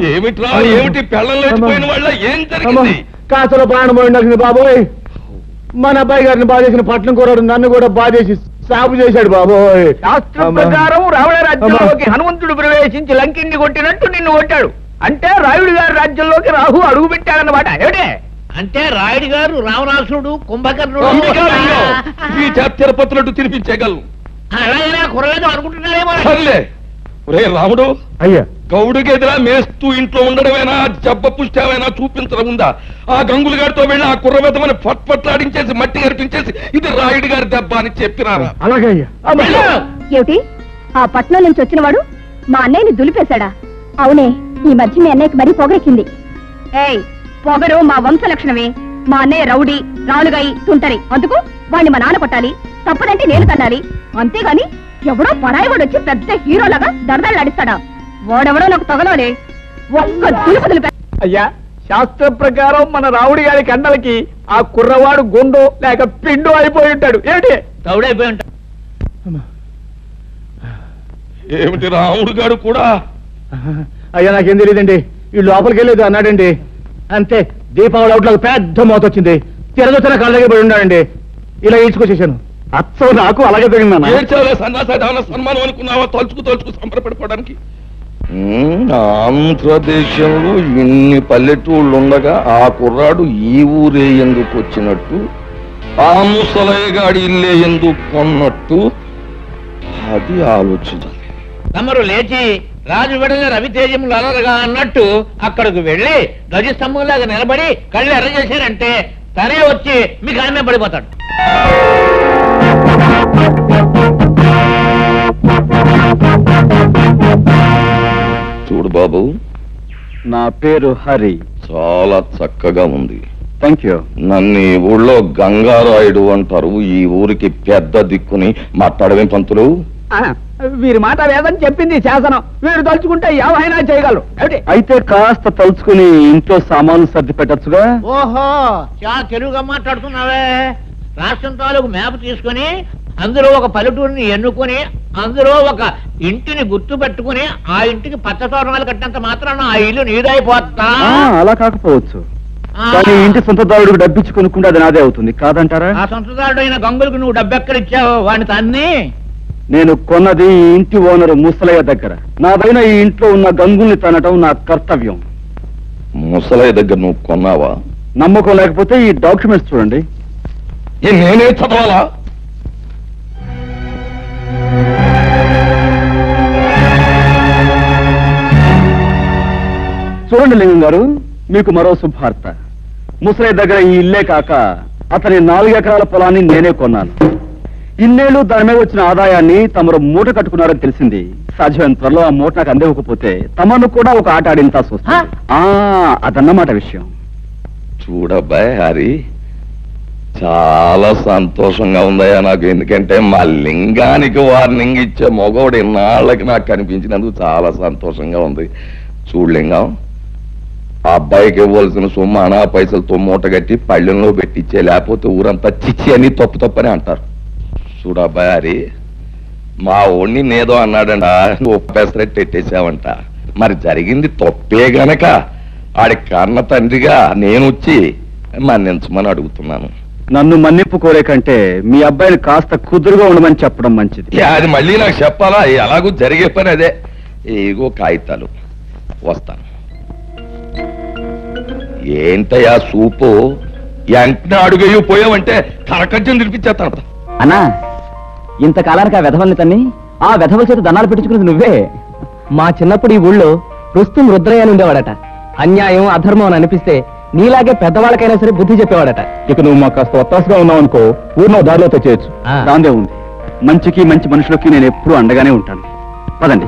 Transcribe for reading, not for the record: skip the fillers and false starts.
ఏమిట్రా ఏమిటి పెళ్ళం లేచిపోయిన వాళ్ళ ఏం జరిగింది? కాసలో ప్రాణం పోయింది బాబోయ్. మన అబ్బాయి గారిని బాధేసిన పట్నం కూరడు నన్ను కూడా బాధేసి సాగు చేశాడు బాబోయ్. శాస్త్రం ప్రకారం రావణ రాజ్యంలోకి హనుమంతుడు ప్రవేశించి లంకిని కొట్టినట్టు నిన్ను కొట్టాడు. అంటే రాయుడు గారి రాజ్యంలోకి రాహు అడుగు పెట్టాడన్నమాట. ఏమిటే అంటే రాయుడు గారు రావణాసురుడు కుంభకర్ణుడు ఈ తిరుపతులట్టు తినిపించగలను. అలాగైనా కుర్రలేదు అనుకుంటున్నారేమో. సర్లే ఒరే రాముడు, అయ్యా గౌడికి ఎదురా మేస్తూ ఇంట్లో ఉండడమేనా జబ్బ పుష్టామైనా చూపించడం ఉందా? ఆ గంగులు గారితో వెళ్ళి ఆ కుర్రబెద్దమని పట్లాడించేసి మట్టి కనిపించేసి ఇది రాయుడు గారి దెబ్బ అని చెప్పినారా? అలాగే అయ్యా. ఏమిటి ఆ పట్నం నుంచి వచ్చినవాడు మా అన్నయ్యని దులిపేశాడా? అవునే, ఈ మధ్య మీ అన్నయ్యకి మరీ పొగరెక్కింది. ఏయ్, పొగరు మా వంశ లక్షణమే. మా అన్నయ్య రౌడీ, రాలుగాయి, తుంటరి. అందుకు వాడిని మా నాన్న కొట్టాలి, తప్పదంటే నేను తన్నాలి. అంతేగాని ఎవడో పరాయివాడు వచ్చి పెద్ద హీరోలాగా దడదళ్ళాడిస్తాడా? వాడెవడో నాకు తగలోనే. ఒక్క దులుపు దులిపే. అయ్యా, శాస్త్ర ప్రకారం మన రావుడి గారి కండలకి ఆ కుర్రవాడు గుండు లేక పిండు అయిపోయి ఉంటాడు. ఏమిటి తౌడైపోయి ఉంటాడు. ఏమిటి రాముడు గారు కూడా? అయ్యా నాకేం తెలియదండి. ఈ లోపలికి వెళ్ళేది అన్నాడండి. అంతే, దీపావళి అవుట్లోకి పెద్ద మోత వచ్చింది. తిరగొచ్చిన కళ్ళ దగ్గర పడి ఉన్నాడండి. ఇలా ఈడ్చుకొచ్చేసాను. అచ్చం నాకు అలాగే తగిన సన్మానం అనుకున్నావా? తలుచుకు సంబరపడిపోవడానికి. ఆంధ్రదేశంలో ఇన్ని పల్లెటూళ్ళు ఉండగా ఆ కుర్రాడు ఈ ఊరే ఎందుకు వచ్చినట్టు, ఆ ముసలయ్యగాడి ఇల్లే ఎందుకు కొన్నట్టు, అది ఆలోచించాలి. తమరు లేచి రాజు విడల రవితేజములు అలరగా అన్నట్టు అక్కడికి వెళ్ళి ధ్వజస్తంభంలాగా నిలబడి కళ్ళు ఎర్ర చేశారంటే తనే వచ్చి మీకు ఆమె పడిపోతాడు. చూడు బాబు, నా పేరు హరి. చాలా చక్కగా ఉంది. Thank you. నన్ను ఈ ఊళ్ళో గంగారాయుడు అంటారు. ఈ ఊరికి పెద్ద దిక్కుని మాట్లాడవేం పంతులు? వీరి మాట వేదని చెప్పింది శాసనం. వీరు తలుచుకుంటే ఏమైనా చేయగలరు. అయితే కాస్త తలుచుకుని ఇంట్లో సామాన్లు సర్ది పెట్టచ్చుగా. ఓహో, చాలా తెలుగుగా మాట్లాడుతున్నావే. రాష్ట్రం తాలూకు మ్యాప్ తీసుకుని అందులో ఒక పల్లెటూరిని ఎన్నుకొని అందులో ఒక ఇంటిని గుర్తు పెట్టుకుని ఆ ఇంటికి పచ్చ తోరణాలు కట్టినంత మాత్రాన ఆ ఇల్లు నీదైపోతా. అలా కాకపోవచ్చు, కానీ ఇంటి సొంతదారుడికి డబ్బిచ్చి కొనుక్కుంటే అది నాదే అవుతుంది కాదంటారా? ఆ సొంతదారుడు అయిన గంగులకు నువ్వు డబ్బెక్కడిచ్చావు? వాడిని తన్ని నేను కొన్నది ఈ ఇంటి ఓనరు ముసలయ్య దగ్గర. నాదైన ఈ ఇంట్లో ఉన్న గంగుల్ని తనటం నా కర్తవ్యం. ముసలయ్య దగ్గర నువ్వు కొన్నావా? నమ్మకం లేకపోతే ఈ డాక్యుమెంట్స్ చూడండి. నేనే చదవాలా? చూడండి లింగం గారు, మీకు మరో శుభార్త. ముసలయ్య దగ్గర ఈ ఇల్లే కాక అతని 4 ఎకరాల పొలాన్ని నేనే కొన్నాను. ఇన్నేళ్లు దాని మీద వచ్చిన ఆదాయాన్ని తమరు మూట కట్టుకున్నారని తెలిసింది. సాధ్యమైన త్వరలో ఆ మూట నాకు అందివ్వకపోతే తమను కూడా ఒక ఆట ఆడింతా చూస్తా. అదన్నమాట విషయం. చూడబ్బాయ్ హరి, చాలా సంతోషంగా ఉందయ్యా నాకు. ఎందుకంటే మా లింగానికి వార్నింగ్ ఇచ్చే మగవాడు ఇన్నాళ్ళకి నాకు కనిపించినందుకు చాలా సంతోషంగా ఉంది. చూడు లింగం, ఆ అబ్బాయికి ఇవ్వాల్సిన సొమ్ము అనా పైసలతో మూట కట్టి పళ్ళెంలో పెట్టించే, లేకపోతే ఊరంతా చిచ్చి అని తప్పని అంటారు. చూడబ్బాయి హరి, మా ఓణ్ణి నేదో అన్నాడంట, ఒప్పేసరెట్టు ఎట్టేసావంట. మరి జరిగింది తప్పే గనక ఆడి కన్న తండ్రిగా నేను వచ్చి మన్నించమని అడుగుతున్నాను. నన్ను మన్నింపు కోరే కంటే మీ అబ్బాయిని కాస్త కుదురుగా ఉండమని చెప్పడం మంచిది. అది మళ్ళీ నాకు చెప్పాలా? ఎలాగూ జరిగే పని అదే. ఏగో కాగితాలు, వస్తాను. ఏంటయ్యా సూపు, వెంటనే అడుగయ్యూ పోయావంటే కరకజ్జం తినిపించేస్తాను. అన్నా, ఇంతకాలానికి ఆ వెధవల్ని తన్ని ఆ వెధవ చేత దండాలు పెట్టించుకున్నది నువ్వే. మా చిన్నప్పుడు ఈ ఊళ్ళో రుస్తుం రుద్రయ్య అని ఉండేవాడట. అన్యాయం అధర్మం అని అనిపిస్తే నీలాగే పెద్దవాళ్ళకైనా సరే బుద్ధి చెప్పేవాడట. ఇక నువ్వు మాకు కాస్త ఒత్తాసుగా ఉన్నావు అనుకో, ఊరిలో దారిలో తెచ్చేయచ్చు. దాందే ఉంది. మంచికి మంచి మనుషులకి నేను ఎప్పుడూ అండగానే ఉంటాను. పదండి.